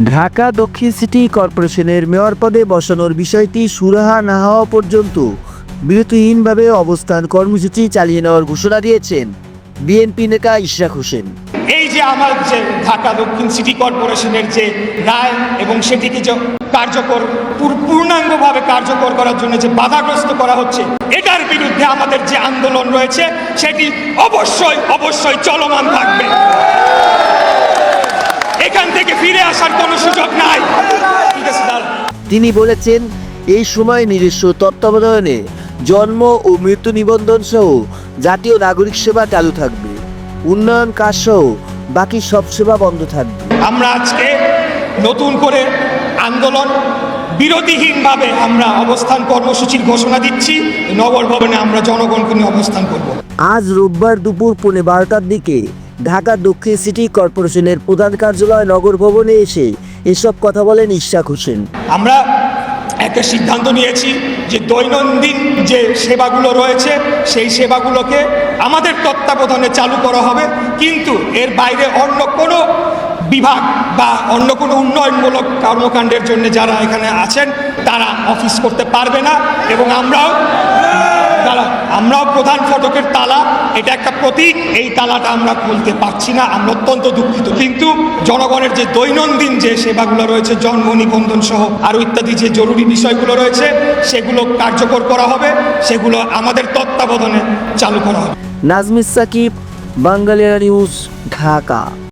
ঢাকা দক্ষিণ সিটি কর্পোরেশনের মেয়র পদে বসানোর বিষয়টি সুরাহা না হওয়া পর্যন্ত বিরতিহীনভাবে অবস্থান কর্মসূচি চালিয়ে নেওয়ার ঘোষণা দিয়েছেন বিএনপি নেতা ইশরাক হোসেন। এই যে আমার যে ঢাকা দক্ষিণ সিটি কর্পোরেশনের যে রায় এবং সেটিকে যে পূর্ণাঙ্গভাবে কার্যকর করার জন্য যে বাধাগ্রস্ত করা হচ্ছে, এটার বিরুদ্ধে আমাদের যে আন্দোলন রয়েছে সেটি অবশ্যই চলমান থাকবে। এখান থেকে ফিরে আসার কোনো সুযোগ নাই। তিনি বলেছেন, এই সময় নিজস্ব তত্ত্বাবধানে জন্ম ও মৃত্যু নিবন্ধন সহ জাতীয় নাগরিক সেবা চালু থাকবে। উন্নয়ন কাজ সহ বাকি সব সেবা বন্ধ থাকবে। আমরা আজকে নতুন করে আন্দোলন বিরতিহীনভাবে আমরা অবস্থান কর্মসূচির ঘোষণা দিচ্ছি। নগর ভবনে আমরা জনগণকে নিয়ে অবস্থান করব। আজ রোববার দুপুর 12:15টার দিকে ঢাকা দক্ষিণ সিটি কর্পোরেশনের প্রধান কার্যালয় নগর ভবনে এসে এসব কথা বলেন ইশরাক হোসেন। আমরা একটা সিদ্ধান্ত নিয়েছি যে দৈনন্দিন যে সেবাগুলো রয়েছে সেই সেবাগুলোকে আমাদের তত্ত্বাবধানে চালু করা হবে, কিন্তু এর বাইরে অন্য কোনো বিভাগ বা অন্য কোনো উন্নয়নমূলক কর্মকাণ্ডের জন্য যারা এখানে আছেন তারা অফিস করতে পারবে না। এবং আমরাও প্রধান ফটকের তালা, এটা একটা প্রতীক, এই তালাটা আমরা খুলতে পারছি না। আমরা অত্যন্ত দুঃখিত, কিন্তু জনগণের যে দৈনন্দিন যে সেবাগুলো রয়েছে, জন্ম নিবন্ধন সহ আরও ইত্যাদি যে জরুরি বিষয়গুলো রয়েছে সেগুলো কার্যকর করা হবে, সেগুলো আমাদের তত্ত্বাবধানে চালু করা হবে। নাজমিস সাকিব, বাংলানিউজ, ঢাকা।